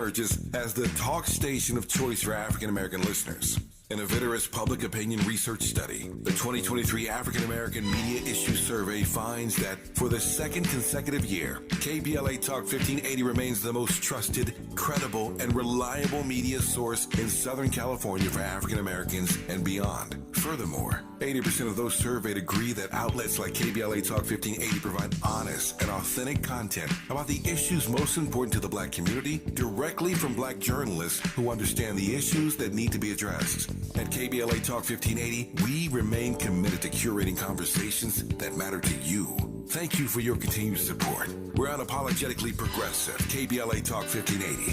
emerges as the talk station of choice for African American listeners. In a vigorous public opinion research study, the 2023 African American Media Issue Survey finds that for the second consecutive year, KBLA Talk 1580 remains the most trusted, credible, and reliable media source in Southern California for African Americans and beyond. Furthermore, 80% of those surveyed agree that outlets like KBLA Talk 1580 provide honest and authentic content about the issues most important to the Black community directly from Black journalists who understand the issues that need to be addressed. At KBLA Talk 1580, we remain committed to curating conversations that matter to you. Thank you for your continued support. We're unapologetically progressive. KBLA Talk 1580.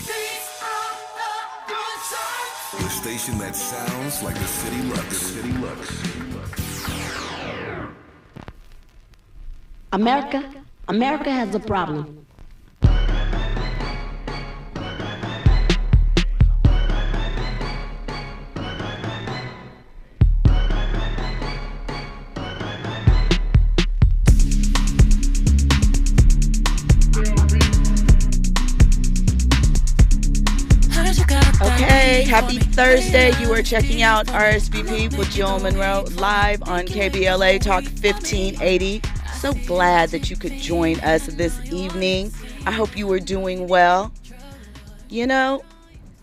The station that sounds like the city looks. America has a problem. Okay, happy Thursday. You are checking out RSVP with Jill Munroe live on KBLA Talk 1580. So glad that you could join us this evening. I hope you are doing well. You know,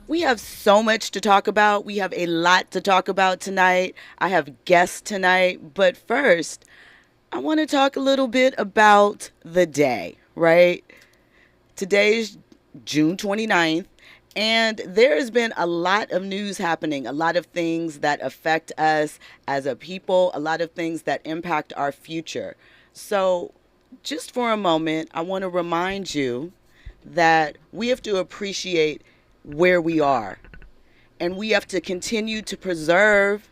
we have so much to talk about. We have a lot to talk about tonight. I have guests tonight. But first, I want to talk a little bit about the day, right? Today's June 29th. And there has been a lot of news happening, a lot of things that affect us as a people, a lot of things that impact our future. So just for a moment, I want to remind you that we have to appreciate where we are. And we have to continue to preserve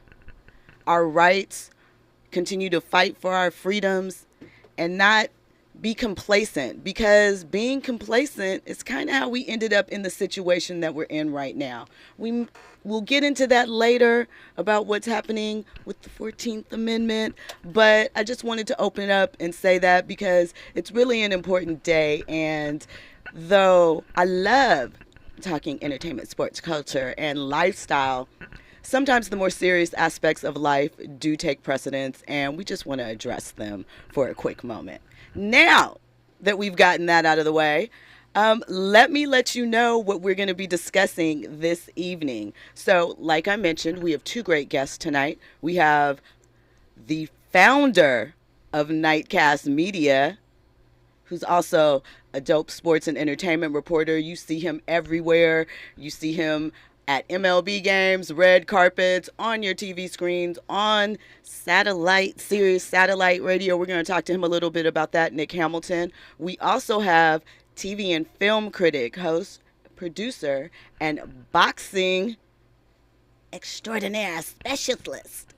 our rights, continue to fight for our freedoms, and not be complacent, because being complacent is kind of how we ended up in the situation that we're in right now. We'll get into that later about what's happening with the 14th Amendment, but I just wanted to open up and say that because it's really an important day. And though I love talking entertainment, sports, culture, and lifestyle, sometimes the more serious aspects of life do take precedence, and we just want to address them for a quick moment. Now that we've gotten that out of the way, let me let you know what we're going to be discussing this evening. So, like I mentioned, we have two great guests tonight. We have the founder of Nightcast Media, who's also a dope sports and entertainment reporter. You see him everywhere. You see him at MLB games, red carpets, on your TV screens, on satellite, Sirius satellite radio. We're going to talk to him a little bit about that, Nick Hamilton. We also have TV and film critic, host, producer, and boxing extraordinaire specialist,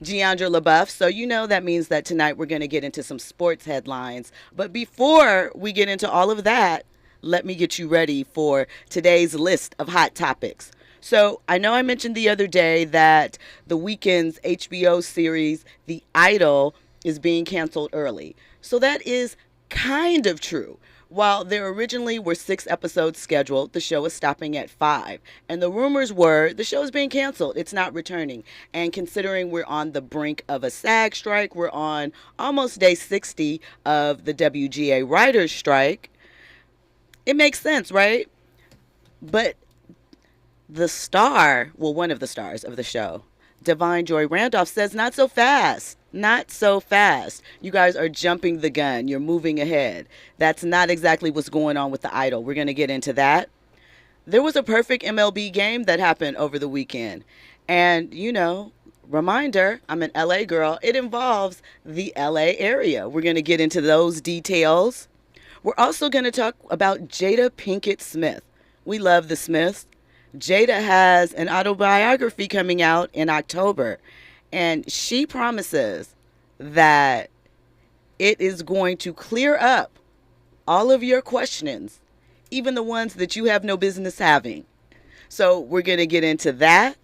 Jeandra LeBeauf. So you know that means that tonight we're going to get into some sports headlines. But before we get into all of that, let me get you ready for today's list of hot topics. So I know I mentioned the other day that the weekend's HBO series, The Idol, is being canceled early. So that is kind of true. While there originally were 6 episodes scheduled, the show is stopping at 5. And the rumors were the show is being canceled. It's not returning. And considering we're on the brink of a SAG strike, we're on almost day 60 of the WGA writers' strike, it makes sense, right? But the star, well, one of the stars of the show, Divine Joy Randolph, says not so fast. Not so fast. You guys are jumping the gun. You're moving ahead. That's not exactly what's going on with The Idol. We're going to get into that. There was a perfect MLB game that happened over the weekend. And, you know, reminder, I'm an LA girl. It involves the LA area. We're going to get into those details. We're also going to talk about Jada Pinkett-Smith. We love the Smiths. Jada has an autobiography coming out in October, and she promises that it is going to clear up all of your questions, even the ones that you have no business having. So we're going to get into that.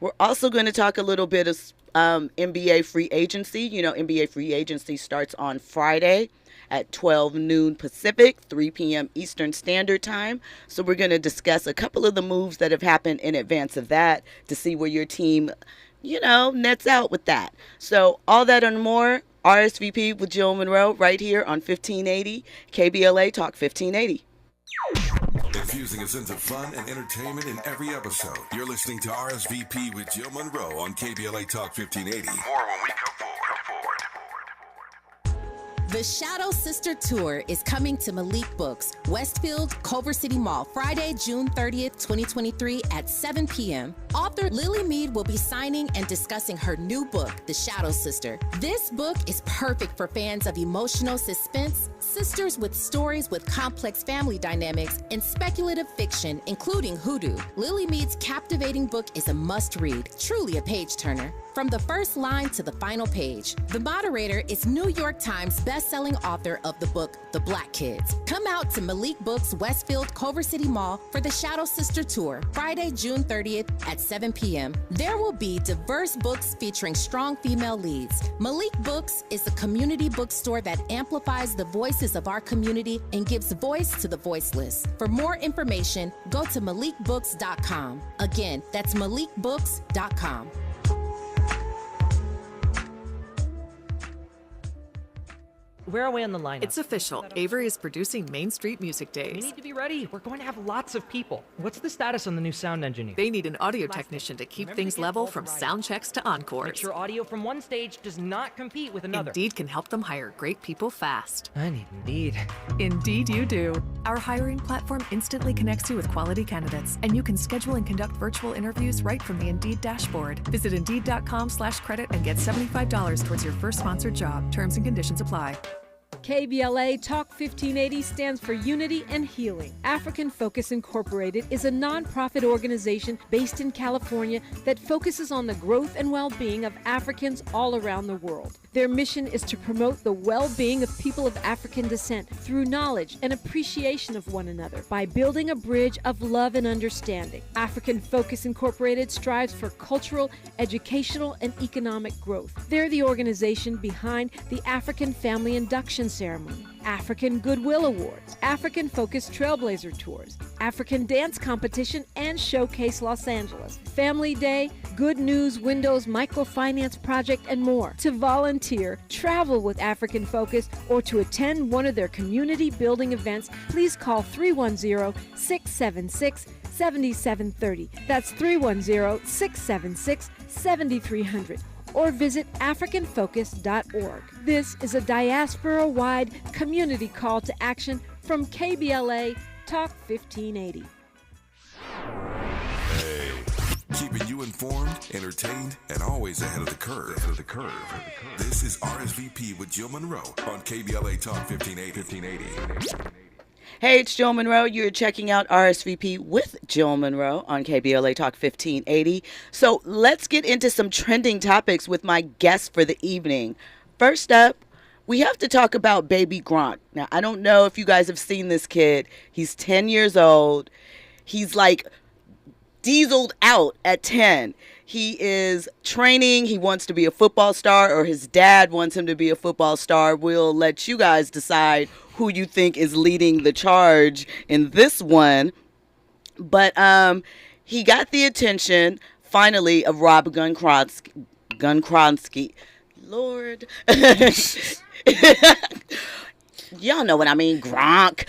We're also going to talk a little bit of NBA free agency. You know, NBA free agency starts on Friday. at 12 noon Pacific, 3 p.m. Eastern Standard Time. So we're going to discuss a couple of the moves that have happened in advance of that to see where your team, nets out with that. So all that and more, RSVP with Jill Munroe right here on 1580 KBLA Talk 1580. Infusing a sense of fun and entertainment in every episode. You're listening to RSVP with Jill Munroe on KBLA Talk 1580. More when we come forward. The Shadow Sister Tour is coming to Malik Books, Westfield, Culver City Mall, Friday, June 30th, 2023 at 7 p.m. Author Lily Mead will be signing and discussing her new book, The Shadow Sister. This book is perfect for fans of emotional suspense, sisters with stories with complex family dynamics, and speculative fiction, including hoodoo. Lily Mead's captivating book is a must-read, truly a page-turner. From the first line to the final page, the moderator is New York Times best-selling author of the book, The Black Kids. Come out to Malik Books, Westfield, Culver City Mall for the Shadow Sister Tour, Friday, June 30th at 7 p.m. There will be diverse books featuring strong female leads. Malik Books is a community bookstore that amplifies the voices of our community and gives voice to the voiceless. For more information, go to malikbooks.com. Again, that's malikbooks.com. Where are we on the lineup? It's official. Avery is producing Main Street Music We Days. need to be ready. We're going to have lots of people. What's the status on the new sound engineer? They need an audio technician to keep things level from sound checks to Make encores. sure audio from one stage does not compete with another. Indeed can help them hire great people fast. I need Indeed. Indeed you do. Our hiring platform instantly connects you with quality candidates, and you can schedule and conduct virtual interviews right from the Indeed dashboard. Visit Indeed.com/credit and get $75 towards your first sponsored job. Terms and conditions apply. KBLA Talk 1580 stands for Unity and Healing. African Focus Incorporated is a nonprofit organization based in California that focuses on the growth and well-being of Africans all around the world. Their mission is to promote the well-being of people of African descent through knowledge and appreciation of one another by building a bridge of love and understanding. African Focus Incorporated strives for cultural, educational, and economic growth. They're the organization behind the African Family Induction Ceremony, African Goodwill Awards, African Focus Trailblazer Tours, African Dance Competition, and Showcase Los Angeles, Family Day, Good News Windows Microfinance Project, and more. To volunteer, travel with African Focus, or to attend one of their community building events, please call 310-676-7730. That's 310-676-7300. Or visit AfricanFocus.org. This is a diaspora-wide community call to action from KBLA Talk 1580. Hey, keeping you informed, entertained, and always ahead of the curve. This is RSVP with Jill Munroe on KBLA Talk 1580. Hey, it's Jill Munroe. You're checking out RSVP with Jill Munroe on KBLA Talk 1580. So let's get into some trending topics with my guest for the evening. First up, we have to talk about baby Gronk. Now, I don't know if you guys have seen this kid. He's 10 years old. He's like dieseled out at 10. He is training. He wants to be a football star, or his dad wants him to be a football star. We'll let you guys decide who you think is leading the charge in this one. But he got the attention, finally, of Rob Gronkowski. Lord. Y'all know what I mean, Gronk.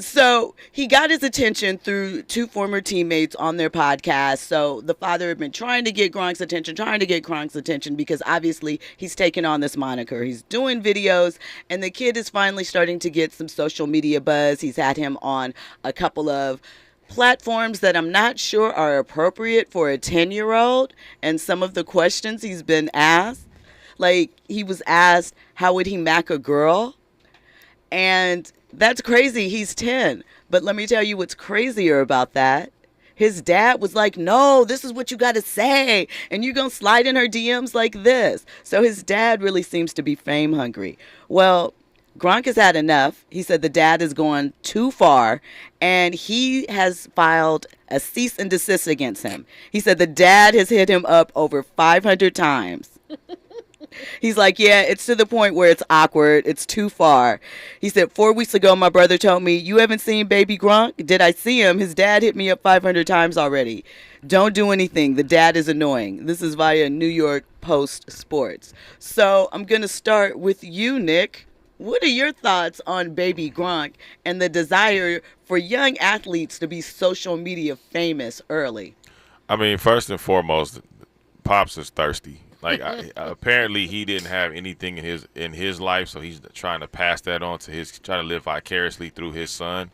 So he got his attention through two former teammates on their podcast. So the father had been trying to get Gronk's attention because obviously he's taken on this moniker. He's doing videos, and the kid is finally starting to get some social media buzz. He's had him on a couple of platforms that I'm not sure are appropriate for a 10-year-old, and some of the questions he's been asked. Like, he was asked, how would he mack a girl? And that's crazy. He's 10. But let me tell you what's crazier about that. His dad was like, no, this is what you got to say. And you're going to slide in her DMs like this. So his dad really seems to be fame hungry. Well, Gronk has had enough. He said the dad is going too far. And he has filed a cease and desist against him. He said the dad has hit him up over 500 times. He's like, yeah, it's to the point where it's awkward. It's too far. He said, 4 weeks ago, my brother told me, you haven't seen baby Gronk? Did I see him? His dad hit me up 500 times already. Don't do anything. The dad is annoying. This is via New York Post Sports. So I'm going to start with you, Nick. What are your thoughts on baby Gronk and the desire for young athletes to be social media famous early? I mean, first and foremost, Pops is thirsty. Like apparently he didn't have anything in his life, so he's trying to pass that on to trying to live vicariously through his son.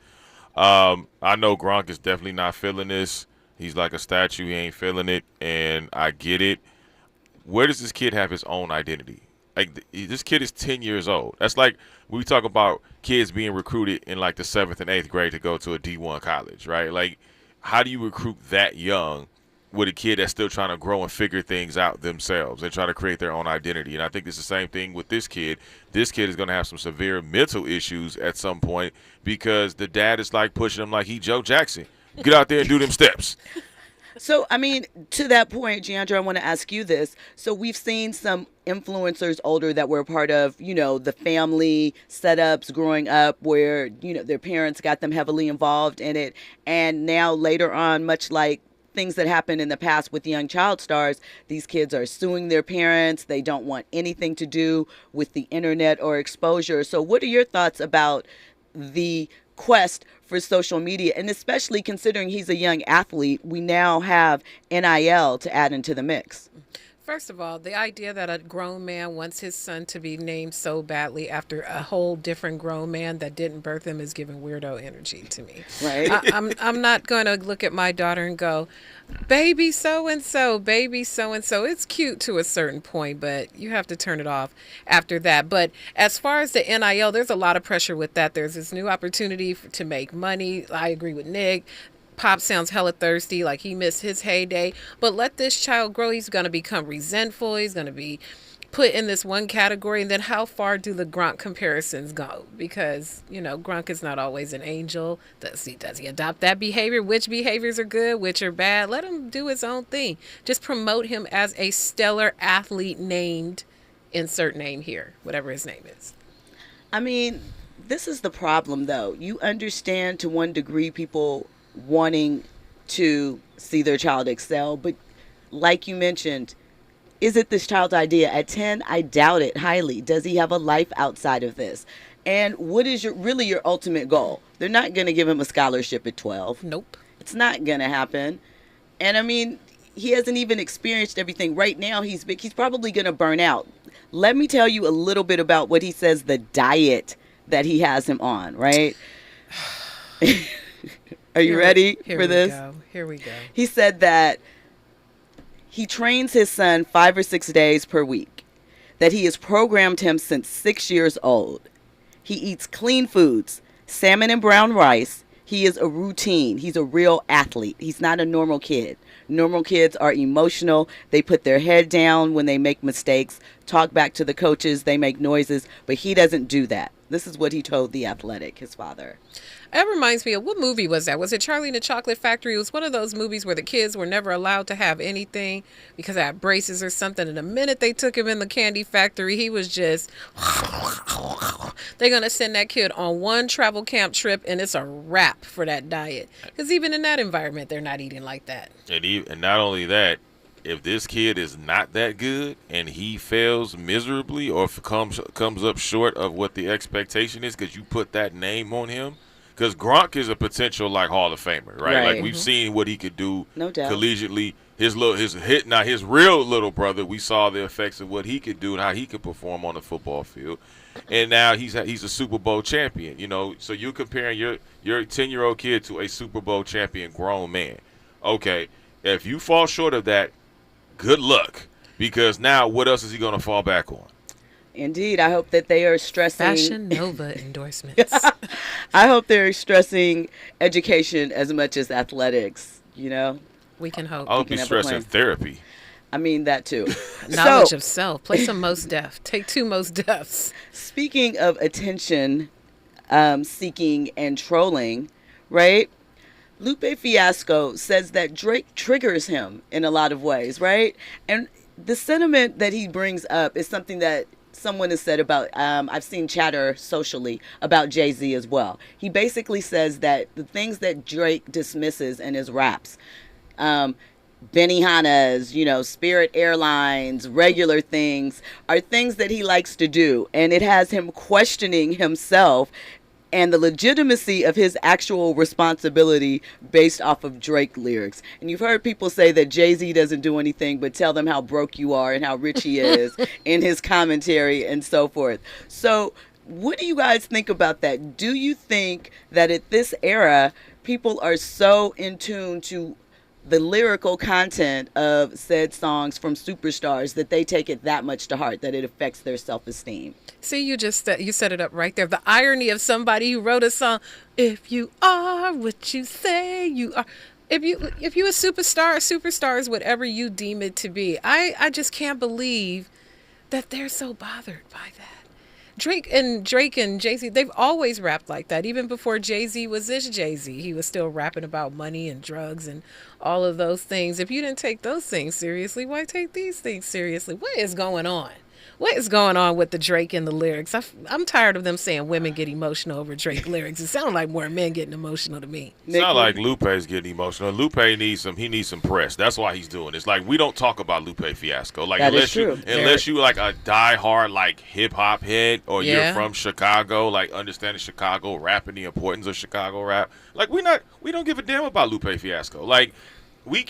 I know Gronk is definitely not feeling this. He's like a statue. He ain't feeling it, and I get it. Where does this kid have his own identity? Like this kid is 10 years old. That's like we talk about kids being recruited in like the 7th and 8th grade to go to a D1 college, right? Like, how do you recruit that young with a kid that's still trying to grow and figure things out themselves and try to create their own identity? And I think it's the same thing with this kid. This kid is going to have some severe mental issues at some point because the dad is like pushing him like he Joe Jackson. Get out there and do them steps. So, I mean, to that point, Jeandra, I want to ask you this. So we've seen some influencers older that were a part of, the family setups growing up where, their parents got them heavily involved in it. And now later on, much like things that happened in the past with young child stars, these kids are suing their parents. They don't want anything to do with the internet or exposure. So what are your thoughts about the quest for social media, and especially considering he's a young athlete, we now have NIL to add into the mix? First of all, the idea that a grown man wants his son to be named so badly after a whole different grown man that didn't birth him is giving weirdo energy to me. Right. I'm not going to look at my daughter and go, baby so-and-so, baby so-and-so. It's cute to a certain point, but you have to turn it off after that. But as far as the NIL, there's a lot of pressure with that. There's this new opportunity to make money. I agree with Nick. Pop sounds hella thirsty, like he missed his heyday. But let this child grow. He's going to become resentful. He's going to be put in this one category. And then how far do the Gronk comparisons go? Because, Gronk is not always an angel. Does he adopt that behavior? Which behaviors are good? Which are bad? Let him do his own thing. Just promote him as a stellar athlete named, insert name here, whatever his name is. I mean, this is the problem, though. You understand to one degree people wanting to see their child excel, but like you mentioned, is it this child's idea? At 10, I doubt it highly. Does he have a life outside of this? And what is your ultimate goal? They're not going to give him a scholarship at 12. Nope. It's not going to happen. And I mean, he hasn't even experienced everything. Right now, he's probably going to burn out. Let me tell you a little bit about what he says the diet that he has him on, right? Are you ready for this? Here we go. He said that he trains his son 5 or 6 days per week, that he has programmed him since 6 years old. He eats clean foods, salmon and brown rice. He is a routine. He's a real athlete. He's not a normal kid. Normal kids are emotional. They put their head down when they make mistakes, talk back to the coaches, they make noises, but he doesn't do that. This is what he told The Athletic, his father. That reminds me of, what movie was that? Was it Charlie and the Chocolate Factory? It was one of those movies where the kids were never allowed to have anything because they had braces or something. And the minute they took him in the candy factory, he was just, they're going to send that kid on one travel camp trip and it's a wrap for that diet. Because even in that environment, they're not eating like that. And not only that, if this kid is not that good and he fails miserably or comes up short of what the expectation is because you put that name on him, because Gronk is a potential like Hall of Famer, right? Like we've seen what he could do collegiately. His real little brother, we saw the effects of what he could do and how he could perform on the football field. And now he's a Super Bowl champion, So you're comparing your 10-year-old kid to a Super Bowl champion grown man. Okay, if you fall short of that, good luck, because now what else is he going to fall back on? Indeed. I hope that they are stressing Fashion Nova endorsements. I hope they're stressing education as much as athletics, We can hope. I hope he's stressing therapy. I mean, that too. Knowledge of self. Play some Most Def. Take 2 Most Defs. Speaking of attention seeking and trolling, right? Lupe Fiasco says that Drake triggers him in a lot of ways, right? And the sentiment that he brings up is something that someone has said about, I've seen chatter socially about Jay-Z as well. He basically says that the things that Drake dismisses in his raps, Benihana's, Spirit Airlines, regular things, are things that he likes to do. And it has him questioning himself and the legitimacy of his actual responsibility based off of Drake lyrics. And you've heard people say that Jay-Z doesn't do anything but tell them how broke you are and how rich he is in his commentary and so forth. So what do you guys think about that? Do you think that at this era, people are so in tune to the lyrical content of said songs from superstars that they take it that much to heart that it affects their self-esteem? See, you set it up right there. The irony of somebody who wrote a song, if you are what you say you are. If you a superstar is whatever you deem it to be. I just can't believe that they're so bothered by that. Drake and Jay-Z, they've always rapped like that. Even before Jay-Z was this Jay-Z, he was still rapping about money and drugs and all of those things. If you didn't take those things seriously, why take these things seriously? What is going on? What is going on with the Drake and the lyrics? I'm tired of them saying women get emotional over Drake lyrics. It sounds like more men getting emotional to me. It's not like Lupe's getting emotional. Lupe needs some press. That's why he's doing it. It's like we don't talk about Lupe Fiasco. Like that unless you like a diehard like hip hop head or you're from Chicago, like understanding Chicago rap and the importance of Chicago rap. Like we don't give a damn about Lupe Fiasco. Like we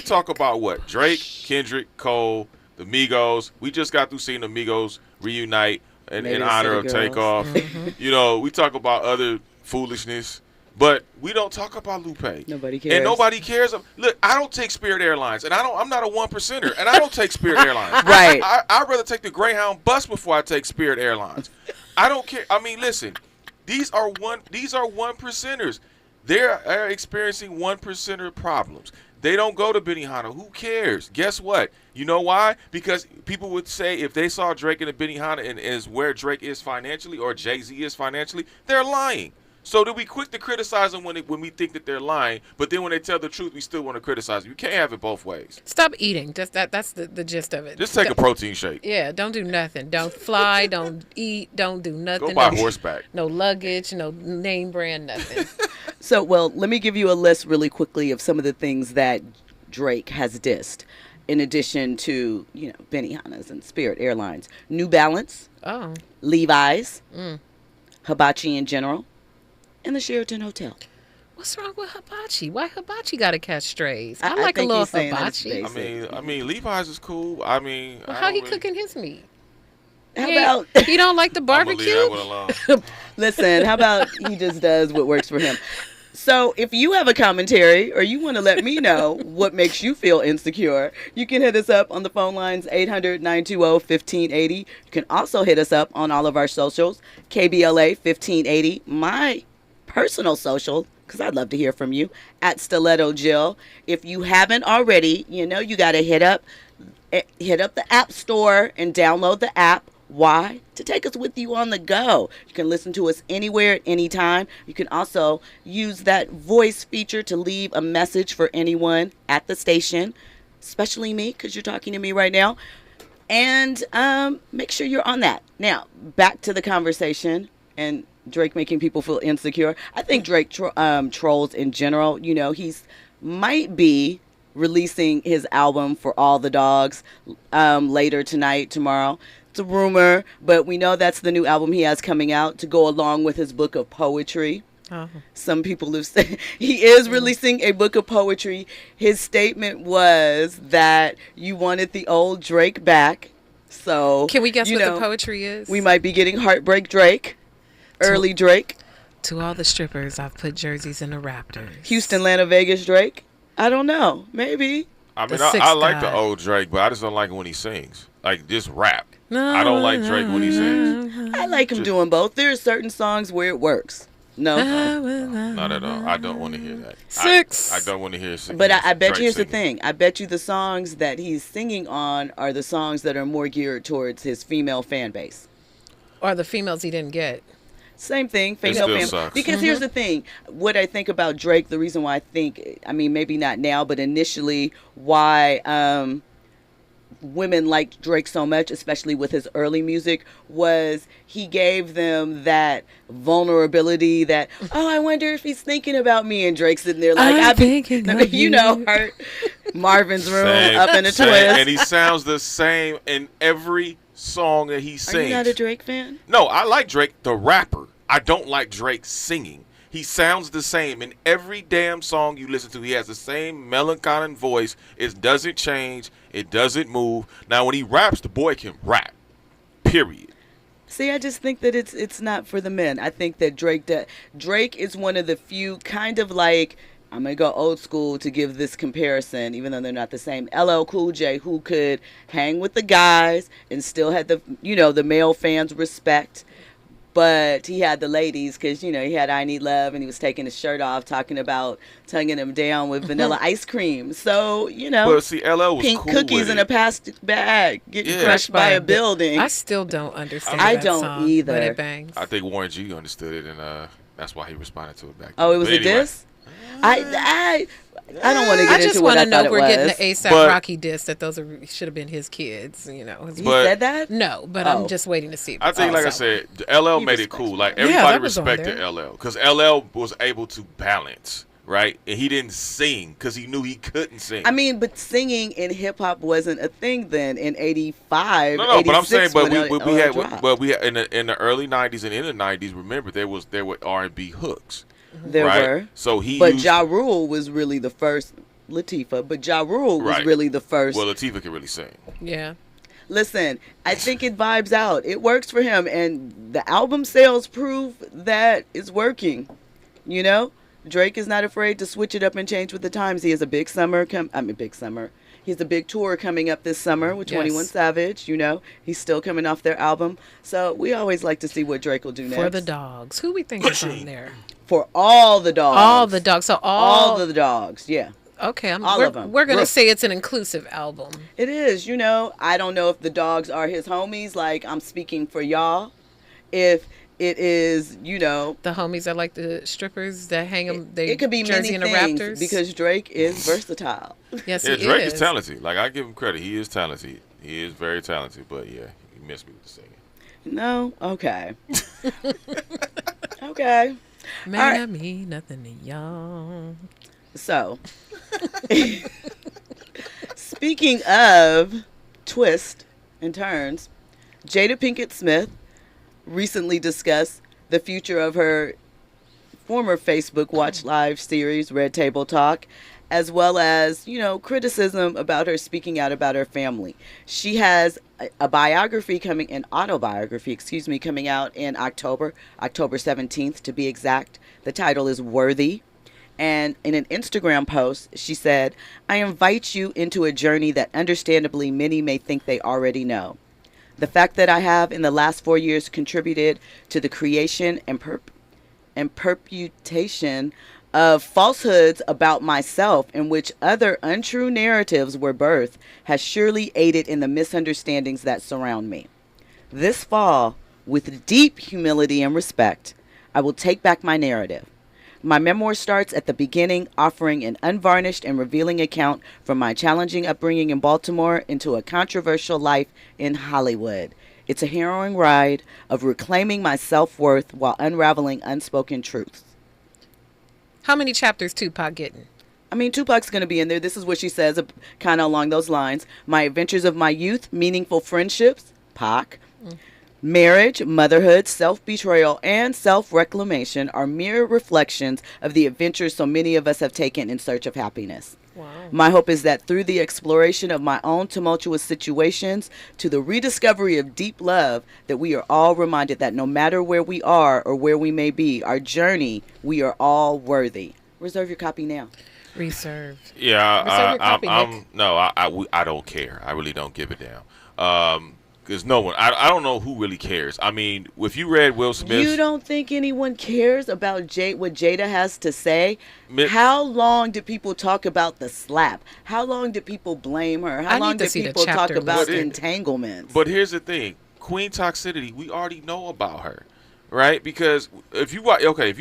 talk about what? Drake, Kendrick, Cole, the Migos. We just got through seeing the Migos reunite in honor of Takeoff. Mm-hmm. We talk about other foolishness, but we don't talk about Lupe. Nobody cares. And nobody cares. Look, I don't take Spirit Airlines, and I'm not a 1%er, and I don't take Spirit Airlines. Right. I'd rather take the Greyhound bus before I take Spirit Airlines. I don't care. I mean, listen, these are 1%ers. They're experiencing 1%er problems. They don't go to Benihana. Who cares? Guess what? You know why? Because people would say if they saw Drake in a Benihana and is where Drake is financially or Jay-Z is financially, they're lying. So that we quick to criticize them when we think that they're lying, but then when they tell the truth, we still want to criticize them. You can't have it both ways. Stop eating. That's the gist of it. Just take a protein shake. Yeah, don't do nothing. Don't fly, don't eat, don't do nothing. Go buy horseback. No luggage, no name brand, nothing. So, well, let me give you a list really quickly of some of the things that Drake has dissed. In addition to, Benihana's and Spirit Airlines. New Balance. Oh. Levi's. Hibachi in general. And the Sheraton Hotel. What's wrong with hibachi? Why hibachi got to catch strays? I like a little hibachi. I mean, Levi's is cool. I mean, well, how he cooking his meat? How about he don't like the barbecue? Listen, how about he just does what works for him? So if you have a commentary or you want to let me know what makes you feel insecure, you can hit us up on the phone lines 800-920-1580. You can also hit us up on all of our socials, KBLA 1580. My personal social, because I'd love to hear from you, at Stiletto Jill. If you haven't already, you got to hit up the App Store and download the app. Why? To take us with you on the go. You can listen to us anywhere at any time. You can also use that voice feature to leave a message for anyone at the station, especially me, because you're talking to me right now. And make sure you're on that. Now, back to the conversation and Drake making people feel insecure. I think Drake trolls in general. He's might be releasing his album For All the Dogs later tonight, tomorrow. It's a rumor, but we know that's the new album he has coming out to go along with his book of poetry. Some people have said he is releasing a book of poetry. His statement was that you wanted the old Drake back. So can we guess what the poetry is? We might be getting Heartbreak Drake, early Drake. To all the strippers, I've put jerseys in the Raptors. Houston, Atlanta, Vegas Drake. I don't know. Maybe. I mean, I like the old Drake, but I just don't like it when he sings. Like, just rap. I don't like Drake when he sings. I like him doing both. There are certain songs where it works. No. Not at all. I don't want to hear that. I don't want to hear singing. But I bet you here's the thing. I bet you the songs that he's singing on are the songs that are more geared towards his female fan base. Or the females he didn't get. Same thing. Female fan. Sucks. Because here's the thing. What I think about Drake, the reason why I think, maybe not now, but initially why women liked Drake so much, especially with his early music, was he gave them that vulnerability that, oh, I wonder if he's thinking about me. And Drake's sitting there like, I'm thinking of you know, her Marvin's Room, Up in a Twist. And he sounds the same in every song that he sings. Are you not a Drake fan? No, I like Drake, the rapper. I don't like Drake singing. He sounds the same in every damn song you listen to. He has the same melancholy voice. It doesn't change. It doesn't move. Now, when he raps, the boy can rap. Period. See, I just think that it's not for the men. I think that Drake is one of the few kind of like, I'm going to go old school to give this comparison, even though they're not the same. LL Cool J, who could hang with the guys and still had the, you know, the male fans' respect. But he had the ladies because, you know, he had I Need Love and he was taking his shirt off, talking about tonguing him down with vanilla ice cream. So, you know, but see, LL was pink cool cookies with in it. a plastic bag, getting crushed by a building. I still don't understand I that don't song, either. But it bangs. I think Warren G understood it, and that's why he responded to it back then. Oh, it was But a anyway. diss? I don't want to get I just into what want I to thought know it we're was. getting the ASAP But- Rocky diss that those should have been his kids. You know, He said that? No, but Oh. I'm just waiting to see. I think, like I said, LL He made it respects cool. it. Like, Yeah, everybody that was on respected there. LL because LL was able to balance, right? And he didn't sing because he knew he couldn't sing. I mean, but singing in hip hop wasn't a thing then in '85. No, but I'm saying, but when we had, dropped. but we had in the early '90s and in the '90s. Remember, there were R&B hooks. There right? were. So he But used, Ja Rule was really the first. Latifah, but Ja Rule was Right. really the first. Well, Latifah can really sing. Yeah. Listen, I think it vibes out. It works for him, and the album sales prove that it's working. You know, Drake is not afraid to switch it up and change with the times. He has a big summer. Big summer. He has a big tour coming up this summer with 21 Savage. You know, he's still coming off their album. So we always like to see what Drake will do next. For the dogs. Who we think is on there? For all the dogs. All the dogs. So all the dogs. Yeah. Okay, all of them. We're going to say it's an inclusive album. It is, you know. I don't know if the dogs are his homies, like I'm speaking for y'all. If it is, you know. The homies are like the strippers that hang them, It could be jersey many and the things Raptors. Because Drake is versatile. Yes, Yeah, he Drake is. is talented. Like, I give him credit. He is talented. He is very talented. But, yeah, he missed me with the singing. No? Okay. Okay. May All right. not mean nothing to y'all. So, speaking of twists and turns, Jada Pinkett-Smith recently discussed the future of her former Facebook Watch Live series, Red Table Talk, as well as, you know, criticism about her speaking out about her family. She has an autobiography coming out in October 17th to be exact. The title is Worthy. And in an Instagram post, she said, I invite you into a journey that understandably many may think they already know. The fact that I have in the last 4 years contributed to the creation and perpetuation of falsehoods about myself in which other untrue narratives were birthed has surely aided in the misunderstandings that surround me. This fall, with deep humility and respect, I will take back my narrative. My memoir starts at the beginning, offering an unvarnished and revealing account from my challenging upbringing in Baltimore into a controversial life in Hollywood. It's a harrowing ride of reclaiming my self-worth while unraveling unspoken truths. How many chapters Tupac getting? I mean, Tupac's going to be in there. This is what she says, kind of along those lines. My adventures of my youth, meaningful friendships, Pac. Marriage, motherhood, self-betrayal, and self-reclamation are mere reflections of the adventures so many of us have taken in search of happiness. Wow. My hope is that through the exploration of my own tumultuous situations to the rediscovery of deep love, that we are all reminded that no matter where we are or where we may be, our journey, we are all worthy. Reserve your copy now. Reserved. Yeah, Reserve your copy, Nick. no, I don't care. I really don't give a damn. Because no one, I don't know who really cares. I mean, if you read Will Smith, You don't think anyone cares about what Jada has to say? Mi- How long did people talk about the slap? How long did people blame her? How I long need to did see the people talk chapter about listing. entanglements? But here's the thing, Queen Toxicity, we already know about her, right? Because if you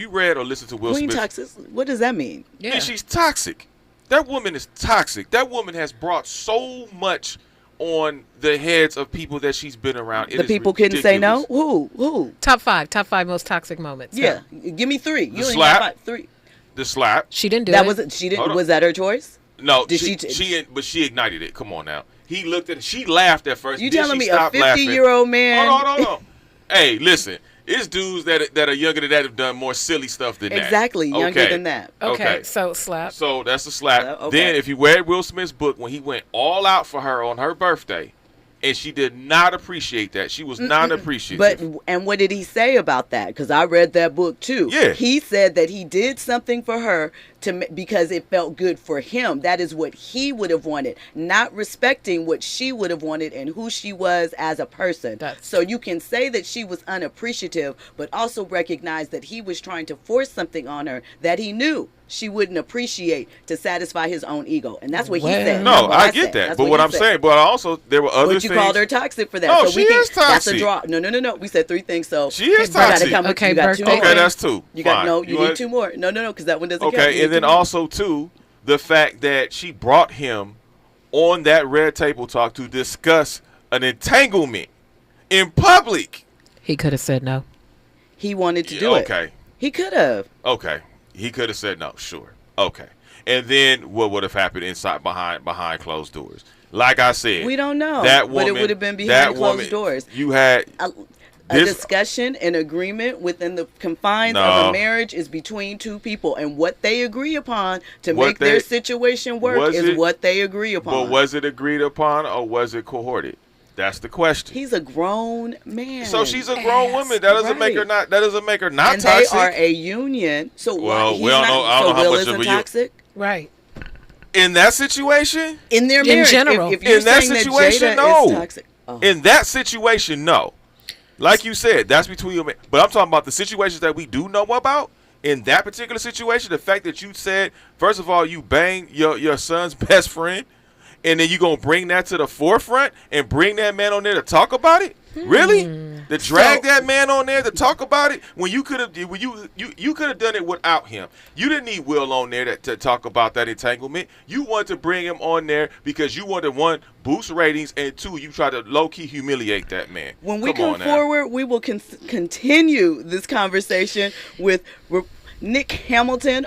read or listened to Will Queen Smith, toxic, what does that mean? Yeah. she's toxic. That woman is toxic. That woman has brought so much on the heads of people that she's been around. The people couldn't say no? Who? Top five most toxic moments. Yeah. Give me 3. The slap. 3. The slap. She didn't do that it. Was that her choice? No, Did but she ignited it. Come on now. He looked at it. She laughed at first. You telling me a 50-year-old man? Hold on. Hey, listen. It's dudes that are younger than that have done more silly stuff than that. Exactly, younger than that. Okay, so slap. So that's a slap. Okay. Then if you read Will Smith's book, when he went all out for her on her birthday, and she did not appreciate that. She was not appreciative. And what did he say about that? Because I read that book too. Yeah. He said that he did something for her because it felt good for him. That is what he would have wanted, not respecting what she would have wanted and who she was as a person. So you can say that she was unappreciative, but also recognize that he was trying to force something on her that he knew she wouldn't appreciate to satisfy his own ego. And that's what he said. No, I get that. But what I'm saying, but also there were other things. But you called her toxic for that. No, so she is toxic. That's a draw. No. We said 3 things. So she is toxic. Okay, birthday. Okay, that's 2. You got you need 2 more. No, because that one doesn't count. Okay, and then also too, the fact that she brought him on that red table talk to discuss an entanglement in public. He could have said no. He wanted to do it. Okay. He could have. Okay. He could have said no, sure. Okay. And then what would have happened inside behind closed doors? Like I said, we don't know. That woman, but it would have been behind closed doors. You had a discussion, an agreement within the confines of a marriage is between 2 people, and what they agree upon to make their situation work is what they agree upon. But was it agreed upon or was it cohorted? That's the question. He's a grown man. So she's a grown woman. That doesn't make her not. That doesn't make her not and toxic. And they are a union. So well, he's we don't know. I don't know how much of a toxic. Right. In that situation. In their marriage. In general. If you're in that saying situation, that Jada no. is toxic. Oh. In that situation, no. Like you said, that's between you. But I'm talking about the situations that we do know about. In that particular situation, the fact that you said, first of all, you banged your son's best friend. And then you gonna bring that to the forefront and bring that man on there to talk about it? Really? To drag that man on there to talk about it when you could have you could have done it without him. You didn't need Will on there to talk about that entanglement. You wanted to bring him on there because you wanted 1, boost ratings, and 2, you try to low key humiliate that man. When we come forward, we will continue this conversation with Nick Hamilton,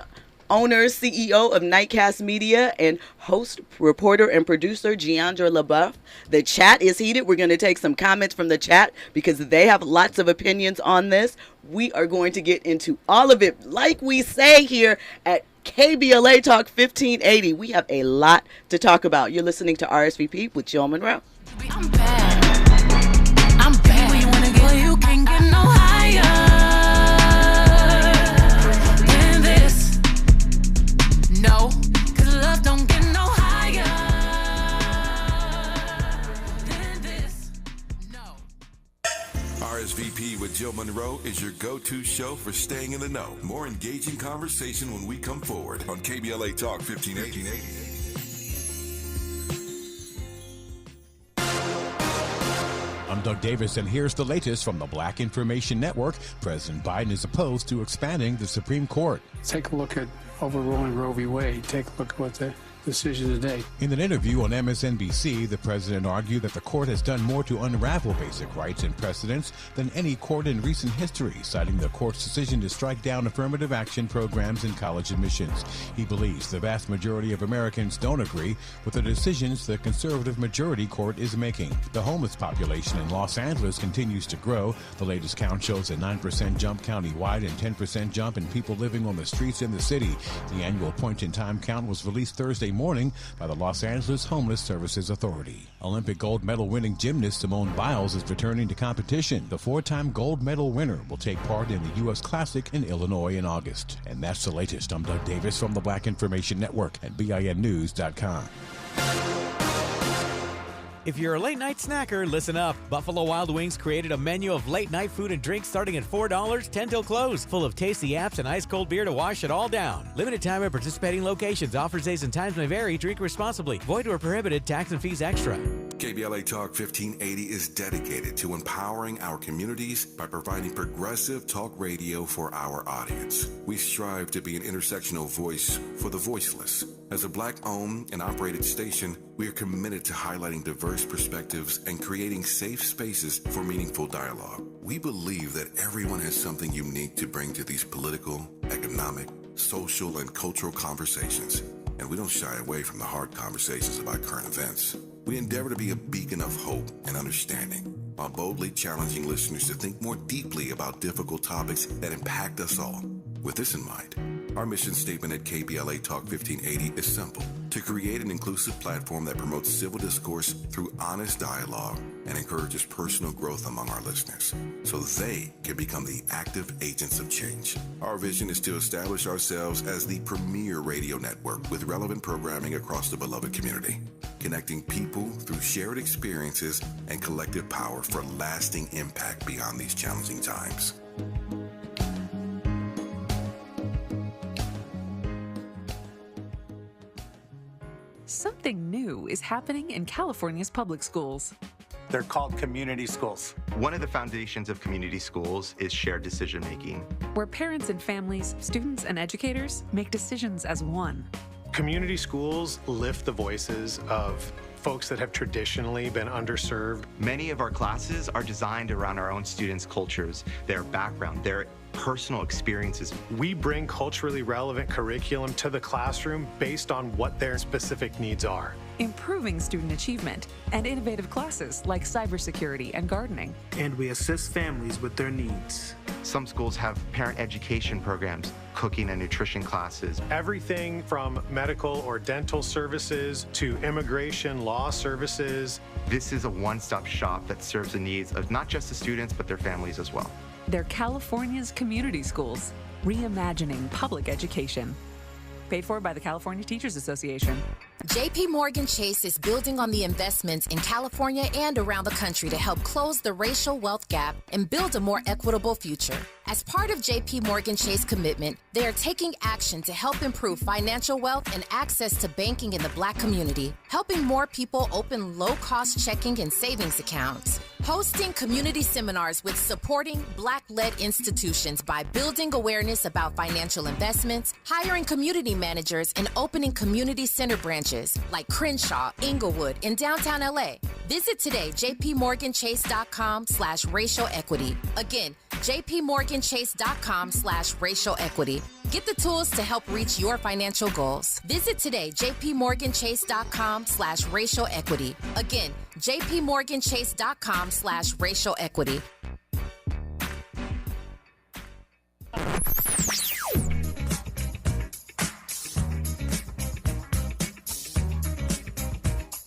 owner, CEO of Nightcast Media, and host, reporter, and producer Jeandra LeBeauf. The chat is heated. We're going to take some comments from the chat because they have lots of opinions on this. We are going to get into all of it. Like we say here at KBLA Talk 1580, we have a lot to talk about. You're listening to RSVP with Jill Munroe. I'm bad. Where you want to go, you can't get no higher. No, cause love don't get no higher than this. No. RSVP with Jill Munroe is your go-to show for staying in the know. More engaging conversation when we come forward on KBLA Talk 1580. I'm Doug Davis, and here's the latest from the Black Information Network. President Biden is opposed to expanding the Supreme Court. Take a look at overruling Roe v. Wade. Take a look at what the decision today. In an interview on MSNBC, the president argued that the court has done more to unravel basic rights and precedents than any court in recent history, citing the court's decision to strike down affirmative action programs in college admissions. He believes the vast majority of Americans don't agree with the decisions the conservative majority court is making. The homeless population in Los Angeles continues to grow. The latest count shows a 9% jump countywide and 10% jump in people living on the streets in the city. The annual point-in-time count was released Thursday morning by the Los Angeles Homeless Services Authority. Olympic gold medal winning gymnast Simone Biles is returning to competition. The 4-time gold medal winner will take part in the U.S. Classic in Illinois in August. And that's the latest. I'm Doug Davis from the Black Information Network at BINnews.com. If you're a late-night snacker, listen up. Buffalo Wild Wings created a menu of late-night food and drinks starting at $4, 10 till close, full of tasty apps and ice-cold beer to wash it all down. Limited time at participating locations. Offers, days, and times may vary. Drink responsibly. Void where prohibited. Tax and fees extra. KBLA Talk 1580 is dedicated to empowering our communities by providing progressive talk radio for our audience. We strive to be an intersectional voice for the voiceless. As a Black-owned and operated station, we are committed to highlighting diverse perspectives and creating safe spaces for meaningful dialogue. We believe that everyone has something unique to bring to these political, economic, social, and cultural conversations, and we don't shy away from the hard conversations about current events. We endeavor to be a beacon of hope and understanding, while boldly challenging listeners to think more deeply about difficult topics that impact us all. With this in mind, our mission statement at KBLA Talk 1580 is simple: to create an inclusive platform that promotes civil discourse through honest dialogue and encourages personal growth among our listeners, so they can become the active agents of change. Our vision is to establish ourselves as the premier radio network with relevant programming across the beloved community, connecting people through shared experiences and collective power for lasting impact beyond these challenging times. Something new is happening in California's public schools. They're called community schools. One of the foundations of community schools is shared decision making, where parents and families, students and educators make decisions as one. Community schools lift the voices of folks that have traditionally been underserved. Many of our classes are designed around our own students' cultures, their background, their personal experiences. We bring culturally relevant curriculum to the classroom based on what their specific needs are. Improving student achievement and innovative classes like cybersecurity and gardening. And we assist families with their needs. Some schools have parent education programs, cooking and nutrition classes. Everything from medical or dental services to immigration law services. This is a one-stop shop that serves the needs of not just the students, but their families as well. They're California's community schools, reimagining public education. Paid for by the California Teachers Association. JP Morgan Chase is building on the investments in California and around the country to help close the racial wealth gap and build a more equitable future. As part of JP Morgan Chase commitment, they are taking action to help improve financial wealth and access to banking in the Black community, helping more people open low-cost checking and savings accounts, hosting community seminars with supporting Black-led institutions by building awareness about financial investments, hiring community managers, and opening community center branches like Crenshaw, Inglewood, and downtown LA. Visit today, jpmorganchase.com/racial equity. Again, jpmorganchase.com/racial equity. Get the tools to help reach your financial goals. Visit today, jpmorganchase.com/racial equity. Again, jpmorganchase.com/racial equity.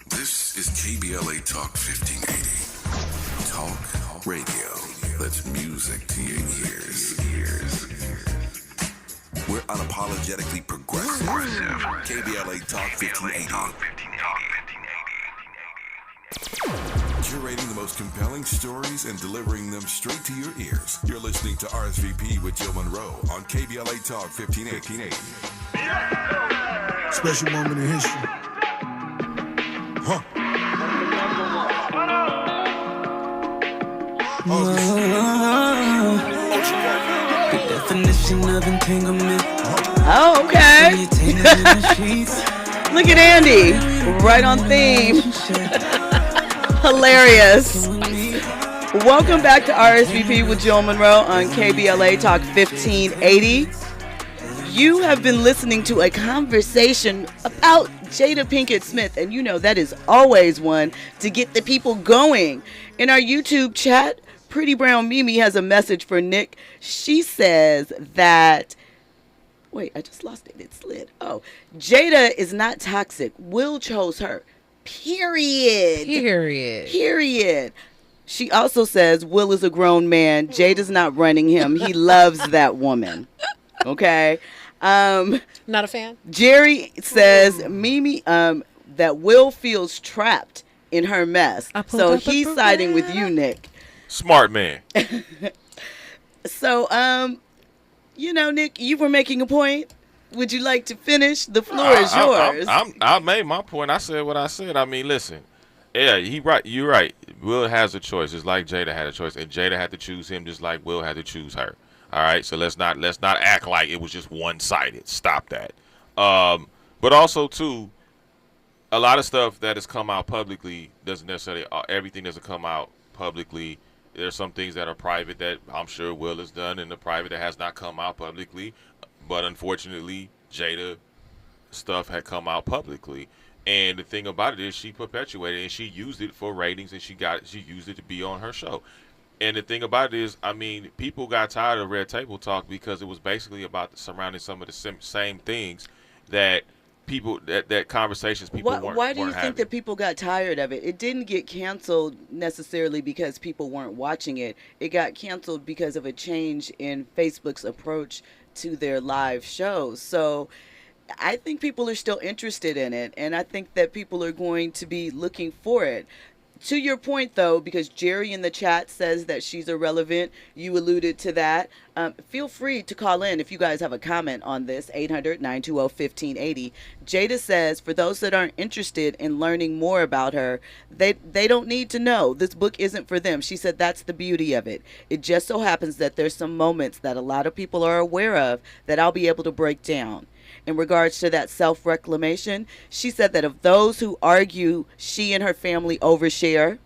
This is KBLA Talk 1580. Talk radio. That's music to your ears. We're unapologetically progressive. KBLA Talk 1580. Curating the most compelling stories and delivering them straight to your ears. You're listening to RSVP with Jill Munroe on KBLA Talk 1580. Special moment in history. Huh. The definition of entanglement. Oh, okay. Look at Andy. Right on theme. Hilarious. Welcome back to RSVP with Jill Munroe on KBLA Talk 1580. You have been listening to a conversation about Jada Pinkett-Smith, and you know that is always one to get the people going. In our YouTube chat, Pretty Brown Mimi has a message for Nick. She says that, wait, I just lost it. It slid. Oh, Jada is not toxic. Will chose her. Period. She also says Will is a grown man. Jada's not running him. He loves that woman. Okay. Not a fan. Jerry says Mimi that Will feels trapped in her mess. So he's siding with you, Nick. Smart man. So, Nick, you were making a point. Would you like to finish? The floor is yours. I made my point. I said what I said. I mean, listen, Yeah, you're right. Will has a choice, just like Jada had a choice, and Jada had to choose him, just like Will had to choose her. All right, so let's not act like it was just one-sided. Stop that. But also too, a lot of stuff that has come out publicly doesn't necessarily everything doesn't come out publicly. There's some things that are private that I'm sure Will has done in the private that has not come out publicly, but unfortunately, Jada stuff had come out publicly. And the thing about it is she perpetuated it, and she used it for ratings, and she used it to be on her show. And the thing about it is, I mean, people got tired of Red Table Talk because it was basically about surrounding some of the same things that people that conversations people weren't. Why do you weren't think having. that people got tired of it? It didn't get canceled necessarily because people weren't watching it. It got canceled because of a change in Facebook's approach to their live shows. So I think people are still interested in it, and I think that people are going to be looking for it. To your point, though, because Jerry in the chat says that she's irrelevant, you alluded to that. Feel free to call in if you guys have a comment on this, 800-920-1580. Jada says, for those that aren't interested in learning more about her, they don't need to know. This book isn't for them. She said that's the beauty of it. It just so happens that there's some moments that a lot of people are aware of that I'll be able to break down. In regards to that self-reclamation, she said that of those who argue she and her family overshare,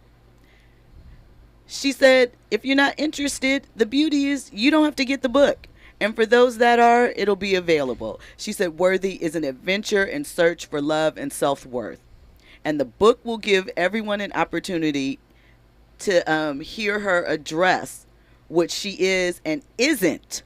she said, if you're not interested, the beauty is you don't have to get the book. And for those that are, it'll be available. She said, Worthy is an adventure and search for love and self-worth. And the book will give everyone an opportunity to hear her address what she is and isn't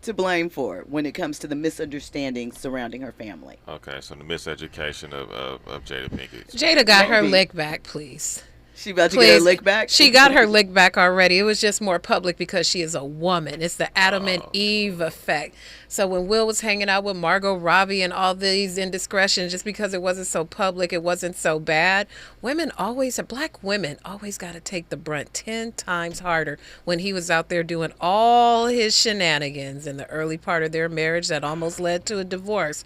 to blame for when it comes to the misunderstandings surrounding her family. Okay, so the miseducation of Jada Pinkett. Jada got her lick back, please. She about to get her lick back? She got her lick back already. It was just more public because she is a woman. It's the Adam and Eve effect. So when Will was hanging out with Margot Robbie and all these indiscretions, just because it wasn't so public, it wasn't so bad, black women always got to take the brunt 10 times harder when he was out there doing all his shenanigans in the early part of their marriage that almost led to a divorce.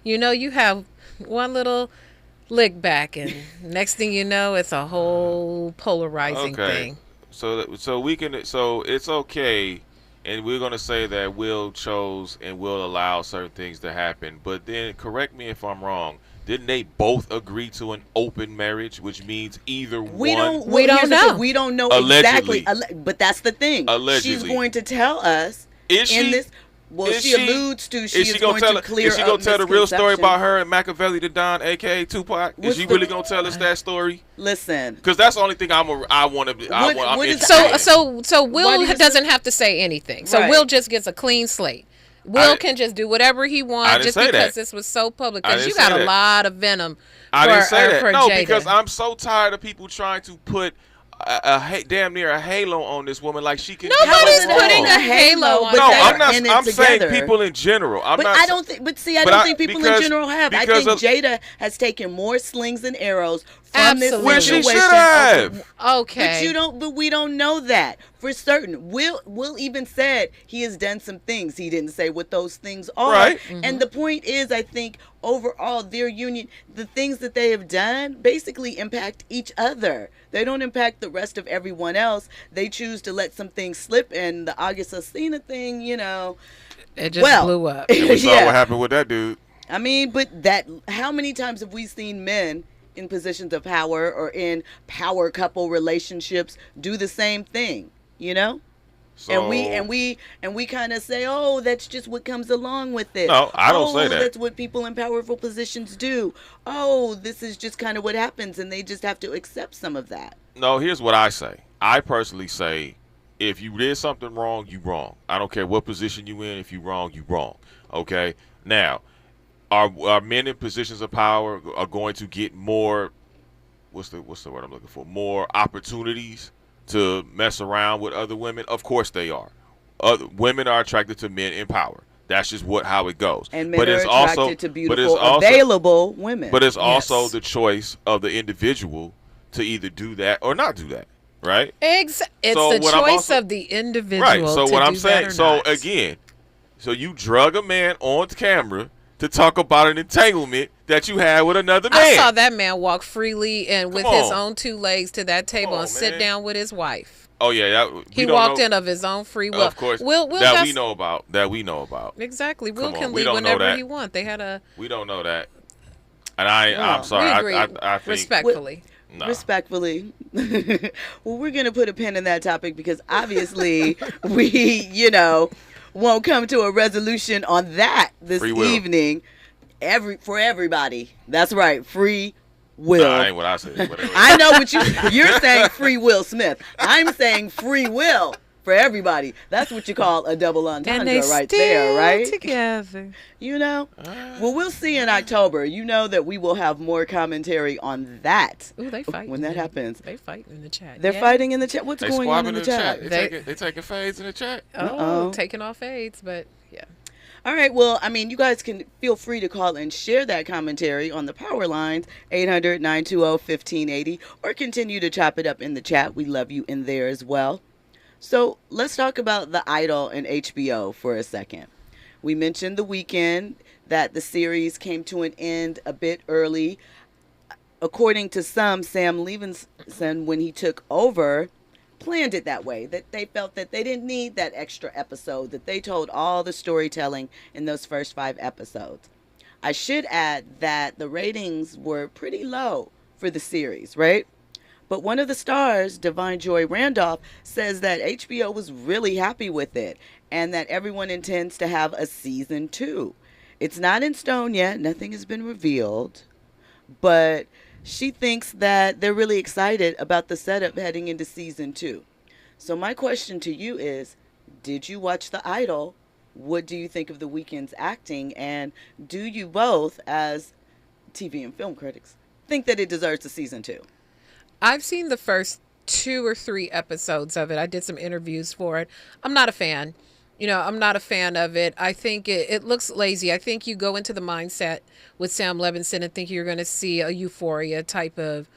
You know, you have one little lick back, and next thing you know, it's a whole polarizing thing. So it's okay, and we're gonna say that Will chose and will allow certain things to happen. But then, correct me if I'm wrong. Didn't they both agree to an open marriage, which means either we one? We don't know. We don't know Allegedly. exactly. But that's the thing. Allegedly. She's going to tell us. Is in she? This. Well, she alludes to she is going to clear up. Is she going to tell the real story about her and Machiavelli the Don, a.k.a. Tupac? Is she really going to tell us that story? Listen. Because that's the only thing I want to be. So Will doesn't have to say anything. So Will just gets a clean slate. Will can just do whatever he wants just because this was so public. Because you got a lot of venom I didn't say that. No, Jada. because I'm so tired of people trying to put damn near a halo on this woman, like she can. Nobody's putting a halo on. No, I'm not. I'm saying people in general. I don't think. But see, I don't think people in general have. I think Jada has taken more slings and arrows from this situation. Well, she should have. Okay. But we don't know that for certain. Will even said he has done some things. He didn't say what those things are. Right. And the point is, I think overall their union, the things that they have done basically impact each other. They don't impact the rest of everyone else. They choose to let some things slip, and the August Alsina thing, it just blew up. And we saw what happened with that dude. I mean, but how many times have we seen men in positions of power or in power couple relationships do the same thing, So, and we kind of say, oh, that's just what comes along with it. No, I don't say that. That's what people in powerful positions do. Oh, this is just kind of what happens, and they just have to accept some of that. No, here's what I say. I personally say, if you did something wrong, you wrong. I don't care what position you in. If you wrong, you wrong. Okay. Now, are men in positions of power are going to get more? What's the word I'm looking for? More opportunities to mess around with other women? Of course they are. Women are attracted to men in power. That's just how it goes. And men are attracted to beautiful, available women. But it's also the choice of the individual to either do that or not do that, right? It's the choice of the individual. Right. So what I'm saying, again, so you drug a man on camera to talk about an entanglement that you had with another man. I saw that man walk freely and with Come his on. own 2 legs to that table on, and sit man. down with his wife. Oh yeah, He walked in of his own free will. Of course, Will that we know about. Exactly. Will Come on, can we leave don't know whenever that. he wants. They had a. We don't know that, and I'm sorry. We agree. I think respectfully. Nah. Respectfully. Well, we're going to put a pin in that topic because obviously we, won't come to a resolution on that this evening. For everybody. That's right. Free will. Nah, ain't what I said. I know what you're saying. Free Will Smith. I'm saying free will for everybody. That's what you call a double entendre right there, right? Together. Well, we'll see in October. You know that we will have more commentary on that. Ooh, they fight when that happens. They fighting in the chat. They're fighting in the chat. What's going on in the chat? They taking fades in the chat. Taking off fades, but yeah. All right. Well, you guys can feel free to call and share that commentary on the power lines, 800-920-1580, or continue to chop it up in the chat. We love you in there as well. So let's talk about The Idol and HBO for a second. We mentioned the weekend that the series came to an end a bit early. According to some, Sam Levinson, when he took over, planned it that way, that they felt that they didn't need that extra episode, that they told all the storytelling in those first 5 episodes. I should add that the ratings were pretty low for the series, right? But one of the stars, Divine Joy Randolph, says that HBO was really happy with it and that everyone intends to have a season 2. It's not in stone yet. Nothing has been revealed. But she thinks that they're really excited about the setup heading into season 2. So my question to you is, did you watch The Idol? What do you think of the weekend's acting? And do you both, as TV and film critics, think that it deserves a season 2? I've seen the first 2 or 3 episodes of it. I did some interviews for it. I'm not a fan. I'm not a fan of it. I think it looks lazy. I think you go into the mindset with Sam Levinson and think you're going to see a Euphoria type of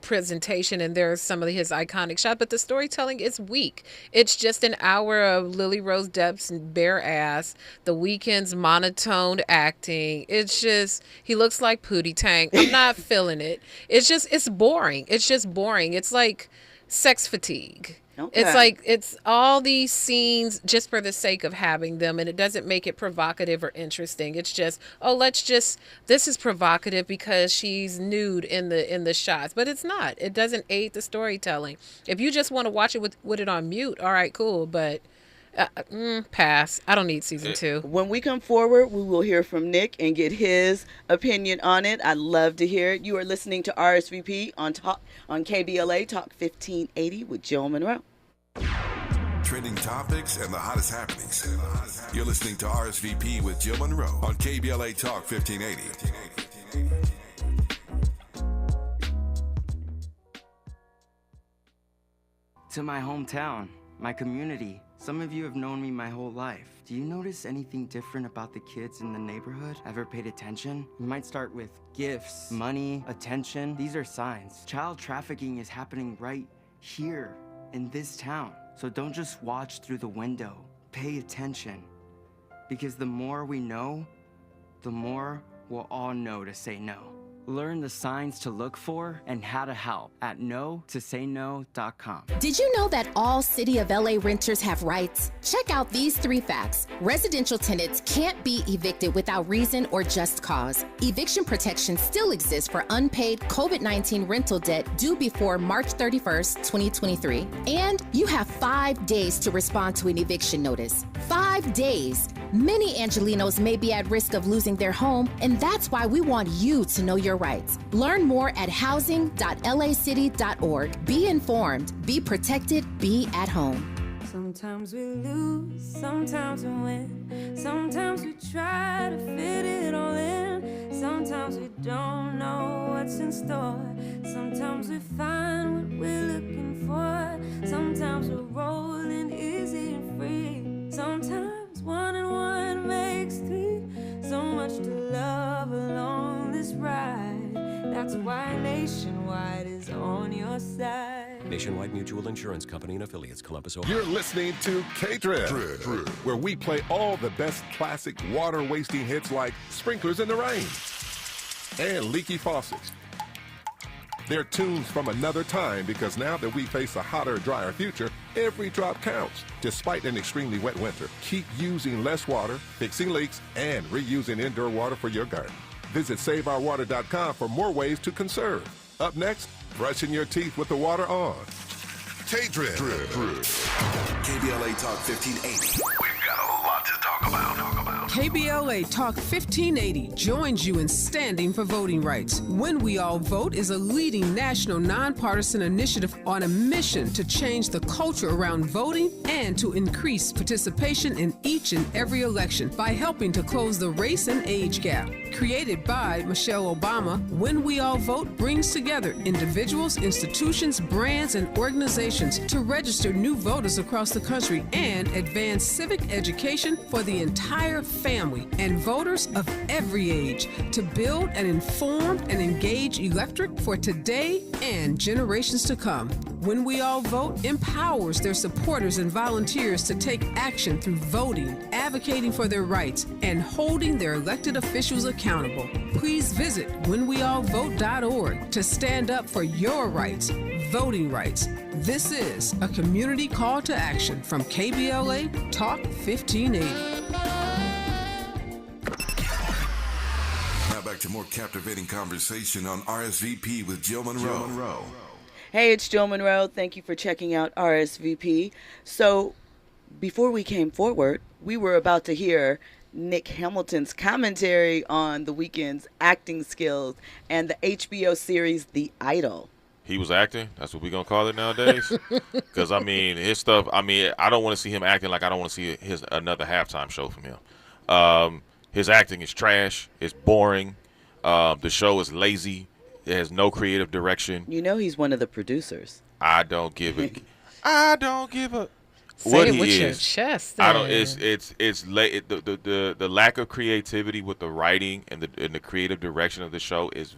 presentation, and there's some of his iconic shots, but the storytelling is weak. It's just an hour of Lily Rose Depp's bare ass, the weekend's monotone acting. It's just, he looks like Pootie Tang. I'm not feeling it. It's boring. It's just boring. It's like sex fatigue. Okay. It's like, it's all these scenes just for the sake of having them, and it doesn't make it provocative or interesting. It's just, this is provocative because she's nude in the shots, but it's not. It doesn't aid the storytelling. If you just want to watch it with it on mute, all right, cool, but pass. I don't need season 2. When we come forward, we will hear from Nick and get his opinion on it. I'd love to hear it. You are listening to RSVP on KBLA Talk 1580 with Jill Munroe. Trending topics and the hottest happenings. You're listening to RSVP with Jill Munroe on KBLA Talk 1580. To my hometown, my community. Some of you have known me my whole life. Do you notice anything different about the kids in the neighborhood? Ever paid attention? You might start with gifts, money, attention. These are signs. Child trafficking is happening right here in this town. So don't just watch through the window. Pay attention. Because the more we know, the more we'll all know to say no. Learn the signs to look for and how to help at no-to-say-no.com. Did you know that all City of LA renters have rights? Check out these 3 facts. Residential tenants can't be evicted without reason or just cause. Eviction protection still exists for unpaid COVID-19 rental debt due before March 31st, 2023. And you have 5 days to respond to an eviction notice. 5 days. Many Angelenos may be at risk of losing their home, and that's why we want you to know your rights. Learn more at housing.lacity.org. Be informed, be protected, be at home. Sometimes we lose, sometimes we win. Sometimes we try to fit it all in. Sometimes we don't know what's in store. Sometimes we find what we're looking for. Sometimes we're rolling easy and free. Sometimes 1 and 1 makes 3. So much to love along this ride. That's why Nationwide is on your side. Nationwide Mutual Insurance Company and Affiliates, Columbus, Ohio. You're listening to K-Drip, where we play all the best classic water-wasting hits like Sprinklers in the Rain. and leaky faucets. They're tunes from another time because now that we face a hotter, drier future, every drop counts. Despite an extremely wet winter, keep using less water, fixing leaks, and reusing indoor water for your garden. Visit SaveOurWater.com for more ways to conserve. Up next, brushing your teeth with the water on. K-Drip. KBLA Talk 1580. We've got a lot to talk about. KBLA Talk 1580 joins you in standing for voting rights. When We All Vote is a leading national nonpartisan initiative on a mission to change the culture around voting and to increase participation in each and every election by helping to close the race and age gap. Created by Michelle Obama, When We All Vote brings together individuals, institutions, brands, and organizations to register new voters across the country and advance civic education for the entire family and voters of every age to build an informed and engaged electorate for today and generations to come. When We All Vote empowers their supporters and volunteers to take action through voting, advocating for their rights, and holding their elected officials accountable. Please visit whenweallvote.org to stand up for your rights, voting rights. This is a community call to action from KBLA Talk 1580. Now back to more captivating conversation on RSVP with Jill Munroe. Hey, it's Jill Munroe. Thank you for checking out RSVP. So, before we came forward, we were about to hear Nick Hamilton's commentary on the weekend's acting skills and the HBO series The Idol. He was acting? That's what we're going to call it nowadays? Because, I mean, his stuff, I mean, I don't want to see him acting like I don't want to see another halftime show from him. His acting is trash. It's boring. The show is lazy. It has no creative direction. You know he's one of the producers. I don't give a Say what it he with your is. chest. I don't. there. The lack of creativity with the writing and the creative direction of the show is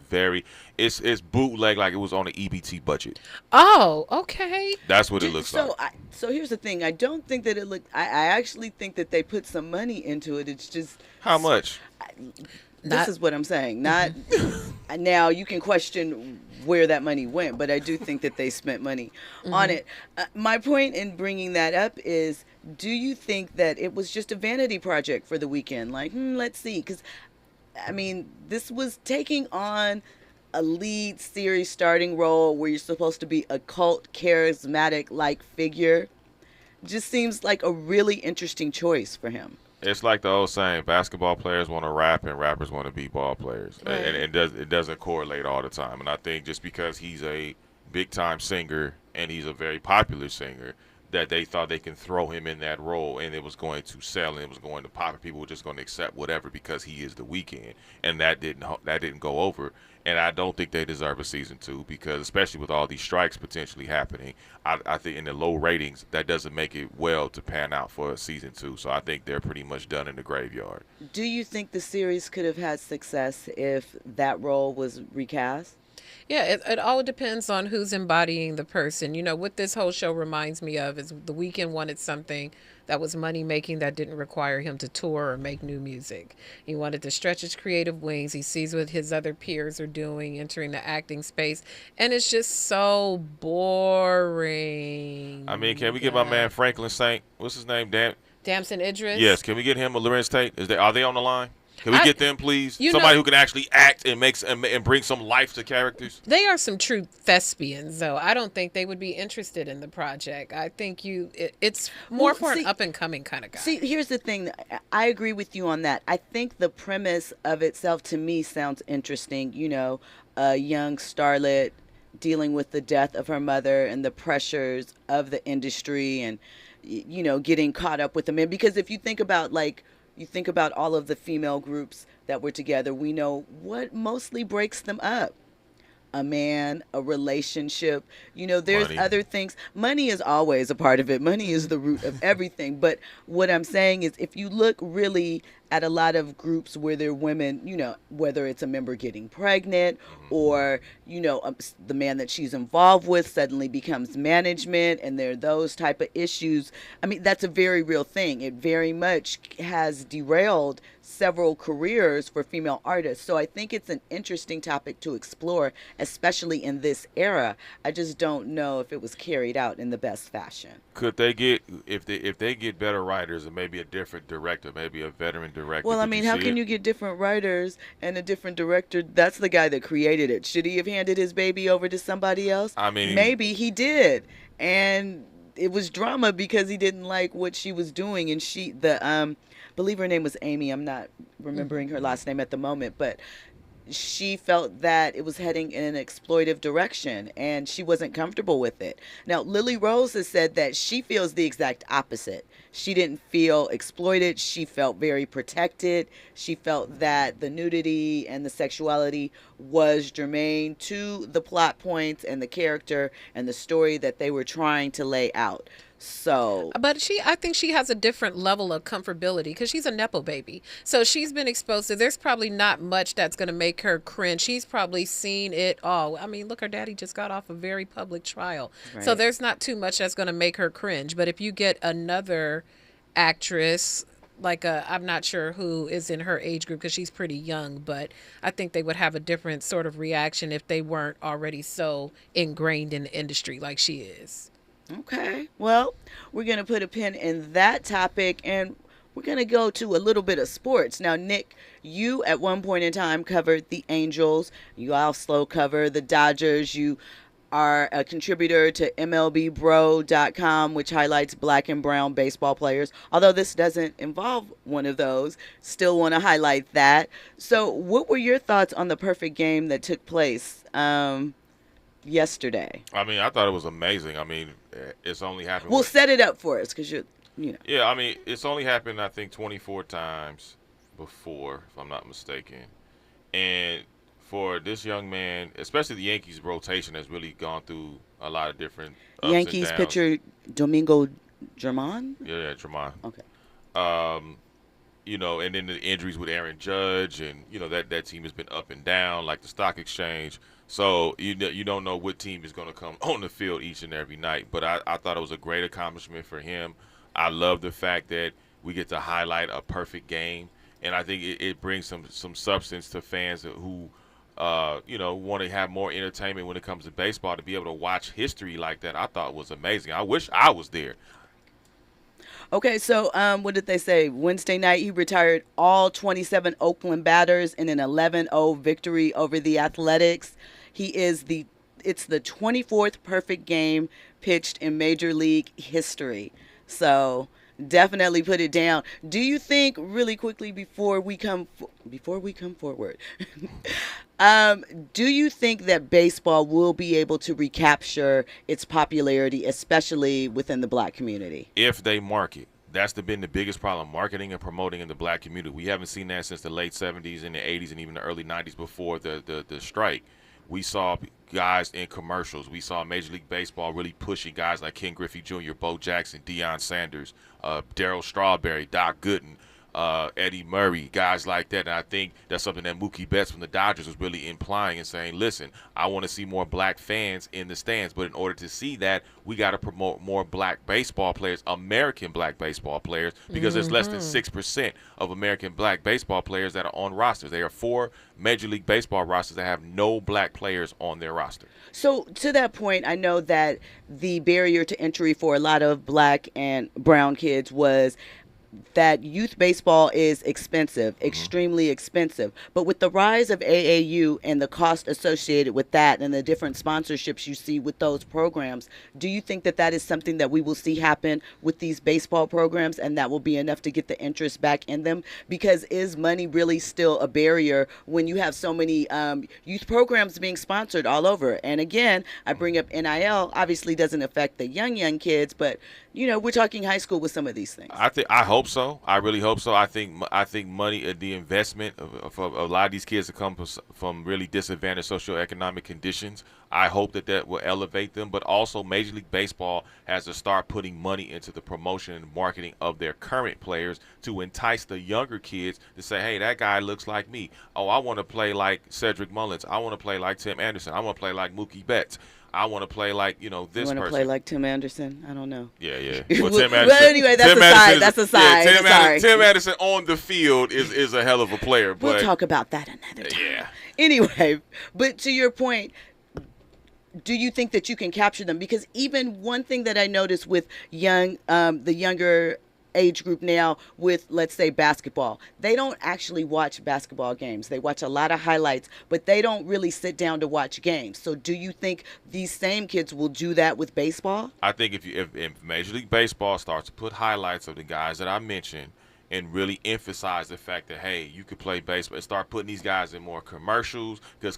it's bootleg like it was on an EBT budget. Oh, okay. That's what it looks like. So here's the thing. I don't think that it looked. I actually think that they put some money into it. It's just How much? This is what I'm saying. Not now. You can question where that money went, but I do think that they spent money on it. My point in bringing that up is, do you think that it was just a vanity project for the weekend? Like, let's see, because I mean, this was taking on a lead series starting role where you're supposed to be a cult, charismatic like figure. Just seems like a really interesting choice for him. It's like the old saying: basketball players want to rap and rappers want to be ball players, Right. and it doesn't correlate all the time. And I think just because he's a big time singer and he's a very popular singer, that they thought they can throw him in that role and it was going to sell and it was going to pop and people were just going to accept whatever because he is the Weeknd, and that didn't go over. And I don't think they deserve a season 2 because, especially with all these strikes potentially happening, I think in the low ratings, that doesn't make it well to pan out for a season 2. So I think they're pretty much done in the graveyard. Do you think the series could have had success if that role was recast? Yeah, it all depends on who's embodying the person. You know, what this whole show reminds me of is The Weeknd wanted something that was money-making that didn't require him to tour or make new music. He wanted to stretch his creative wings. He sees what his other peers are doing, entering the acting space, and it's just so boring. I mean, can we get my man Franklin Saint? What's his name? Damson Idris? Yes, can we get him or Lorenz Tate? Are they on the line? Can we get them, please? You Somebody know- who can actually act and and bring some life to characters. They are some true thespians, though. I don't think they would be interested in the project. I think it's more for an up-and-coming kind of guy. See, here's the thing. I agree with you on that. I think the premise of itself, to me, sounds interesting. You know, a young starlet dealing with the death of her mother and the pressures of the industry and, you know, getting caught up with them. And because if you think about, you think about all of the female groups that were together, we know what mostly breaks them up. A man, a relationship, you know, there's Money. other things. Money is always a part of it. Money is the root of everything. But what I'm saying is if you look really at a lot of groups where there are women, whether it's a member getting pregnant or, the man that she's involved with suddenly becomes management, and there are those type of issues. I mean, that's a very real thing. It very much has derailed several careers for female artists. So I think it's an interesting topic to explore, especially in this era. I just don't know if it was carried out in the best fashion. Could they get, if they get better writers and maybe a different director, maybe a veteran director? Well, I mean, how can you get different writers and a different director? That's the guy that created it. Should he have handed his baby over to somebody else? I mean, maybe he did. And it was drama because he didn't like what she was doing. And I believe her name was Amy. I'm not remembering her last name at the moment, but she felt that it was heading in an exploitive direction and she wasn't comfortable with it. Now, Lily Rose has said that she feels the exact opposite. She didn't feel exploited. She felt very protected. She felt that the nudity and the sexuality was germane to the plot points and the character and the story that they were trying to lay out. So, but I think she has a different level of comfortability because she's a Nepo baby. So she's been exposed to, there's probably not much that's going to make her cringe. She's probably seen it all. I mean, look, her daddy just got off a very public trial. Right. So there's not too much that's going to make her cringe. But if you get another actress, I'm not sure who is in her age group because she's pretty young, but I think they would have a different sort of reaction if they weren't already so ingrained in the industry like she is. Okay, well, we're going to put a pin in that topic and we're going to go to a little bit of sports. Now, Nick, you at one point in time covered the Angels. You also cover the Dodgers. You are a contributor to MLBBro.com, which highlights black and brown baseball players. Although this doesn't involve one of those, still want to highlight that. So what were your thoughts on the perfect game that took place yesterday? I mean, I thought it was amazing. I mean, it's only happened. Well, set it up for us because Yeah, I mean, it's only happened, I think, 24 times before, if I'm not mistaken. And for this young man, especially the Yankees rotation has really gone through a lot of different ups Yankees and downs. pitcher Domingo Germán? Yeah, Germán. Okay. And then the injuries with Aaron Judge, and that team has been up and down like the stock exchange. So you don't know what team is going to come on the field each and every night. But I thought it was a great accomplishment for him. I love the fact that we get to highlight a perfect game, and I think it brings some substance to fans who want to have more entertainment when it comes to baseball. To be able to watch history like that, I thought was amazing. I wish I was there. Okay, so what did they say? Wednesday night, he retired all 27 Oakland batters in an 11-0 victory over the Athletics. It's the 24th perfect game pitched in Major League history. So definitely put it down. Do you think, really quickly before we come forward, do you think that baseball will be able to recapture its popularity, especially within the black community? If they market. That's been the biggest problem, marketing and promoting in the black community. We haven't seen that since the late 70s and the 80s and even the early 90s before the strike. We saw guys in commercials. We saw Major League Baseball really pushing guys like Ken Griffey Jr., Bo Jackson, Deion Sanders, Darryl Strawberry, Doc Gooden, Eddie Murray, guys like that. And I think that's something that Mookie Betts from the Dodgers was really implying and saying, listen, I want to see more black fans in the stands. But in order to see that, we got to promote more black baseball players, American black baseball players, because there's less than 6% of American black baseball players that are on rosters. There are 4 Major League Baseball rosters that have no black players on their roster. So to that point, I know that the barrier to entry for a lot of black and brown kids was that youth baseball is expensive, extremely expensive. But with the rise of AAU and the cost associated with that and the different sponsorships you see with those programs, do you think that is something that we will see happen with these baseball programs, and that will be enough to get the interest back in them? Because is money really still a barrier when you have so many youth programs being sponsored all over? And again, I bring up NIL, obviously doesn't affect the young kids, but We're talking high school with some of these things. I hope so. I really hope so. I think money, the investment of a lot of these kids that come from really disadvantaged socioeconomic conditions, I hope that will elevate them. But also, Major League Baseball has to start putting money into the promotion and marketing of their current players to entice the younger kids to say, hey, that guy looks like me. Oh, I want to play like Cedric Mullins. I want to play like Tim Anderson. I want to play like Mookie Betts. I want to play like, this person. You want to play like Tim Anderson? I don't know. Yeah. Well, Tim Anderson. Well, anyway, that's a side. Yeah, Tim Anderson on the field is a hell of a player. But we'll talk about that another time. Yeah. Anyway, but to your point, do you think that you can capture them? Because even one thing that I noticed with the younger age group now with, let's say, basketball, they don't actually watch basketball games. They watch a lot of highlights, but they don't really sit down to watch games. So do you think these same kids will do that with baseball? I think if Major League Baseball starts to put highlights of the guys that I mentioned and really emphasize the fact that, hey, you could play baseball and start putting these guys in more commercials, because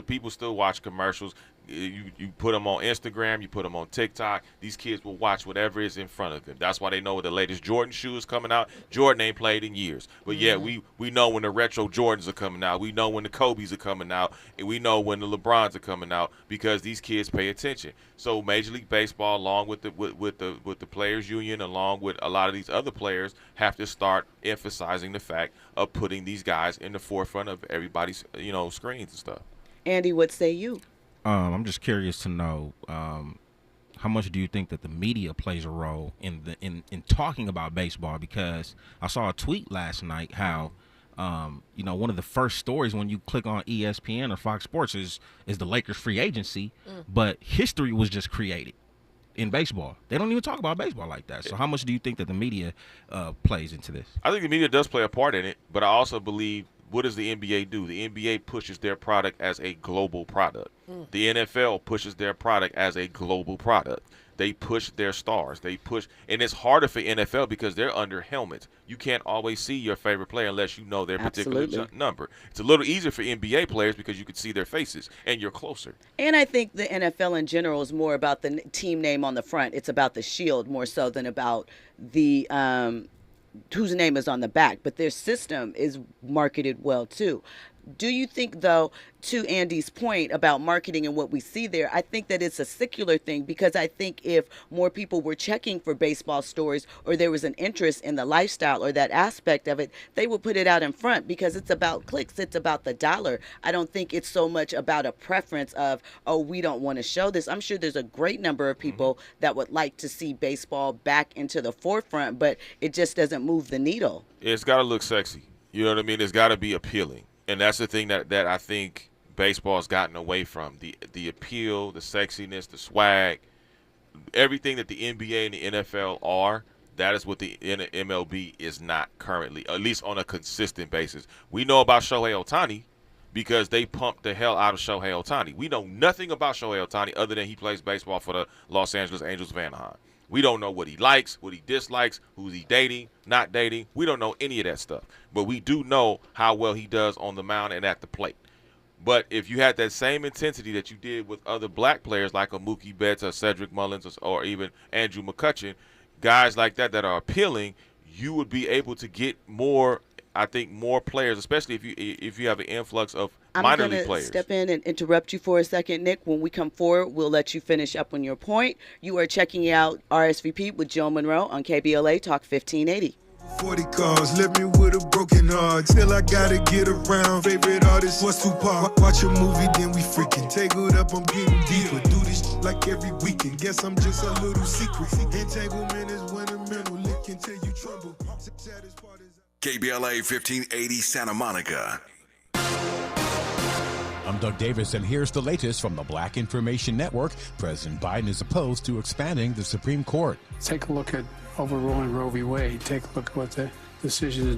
people still watch commercials. You put them on Instagram, you put them on TikTok, these kids will watch whatever is in front of them. That's why they know the latest Jordan shoe is coming out. Jordan ain't played in years. But yeah, we know when the retro Jordans are coming out. We know when the Kobe's are coming out. And we know when the LeBrons are coming out, because these kids pay attention. So Major League Baseball, along with the Players Union, along with a lot of these other players, have to start emphasizing the fact of putting these guys in the forefront of everybody's screens and stuff. Andy, what say you? I'm just curious to know, how much do you think that the media plays a role in talking about baseball? Because I saw a tweet last night how, one of the first stories when you click on ESPN or Fox Sports is the Lakers free agency, but history was just created in baseball. They don't even talk about baseball like that. So how much do you think that the media plays into this? I think the media does play a part in it, but I also believe, what does the NBA do? The NBA pushes their product as a global product. The NFL pushes their product as a global product. They push their stars. And it's harder for NFL because they're under helmets. You can't always see your favorite player unless you know their particular number. It's a little easier for NBA players because you can see their faces and you're closer. And I think the NFL in general is more about the team name on the front. It's about the shield more so than about the whose name is on the back, but their system is marketed well too. Do you think, though, to Andy's point about marketing and what we see there, I think that it's a secular thing, because I think if more people were checking for baseball stories, or there was an interest in the lifestyle or that aspect of it, they would put it out in front, because it's about clicks. It's about the dollar. I don't think it's so much about a preference of, oh, we don't want to show this. I'm sure there's a great number of people that would like to see baseball back into the forefront, but it just doesn't move the needle. It's got to look sexy. You know what I mean? It's got to be appealing. And that's the thing that I think baseball has gotten away from. The appeal, the sexiness, the swag, everything that the NBA and the NFL are, that is what the MLB is not currently, at least on a consistent basis. We know about Shohei Ohtani because they pumped the hell out of Shohei Ohtani. We know nothing about Shohei Ohtani other than he plays baseball for the Los Angeles Angels of Anaheim. We don't know what he likes, what he dislikes, who's he dating, not dating. We don't know any of that stuff. But we do know how well he does on the mound and at the plate. But if you had that same intensity that you did with other black players like a Mookie Betts or Cedric Mullins or even Andrew McCutchen, guys like that are appealing, you would be able to get more, I think, more players, especially if you have an influx of minor league players. I'm going to step in and interrupt you for a second, Nick. When we come forward, we'll let you finish up on your point. You are checking out RSVP with Jill Munroe on KBLA Talk 1580. 40 cars, left me with a broken heart. Still I gotta get around. Favorite artist was Tupac. Watch a movie, then we freaking take it up. I'm getting deeper. Do this like every weekend. Guess I'm just a little secret. Entanglement is when a mental lick can tell you trouble. KBLA 1580 Santa Monica. I'm Doug Davis, and here's the latest from the Black Information Network. President Biden is opposed to expanding the Supreme Court. Take a look at overruling Roe v. Wade. Take a look at what the decision is.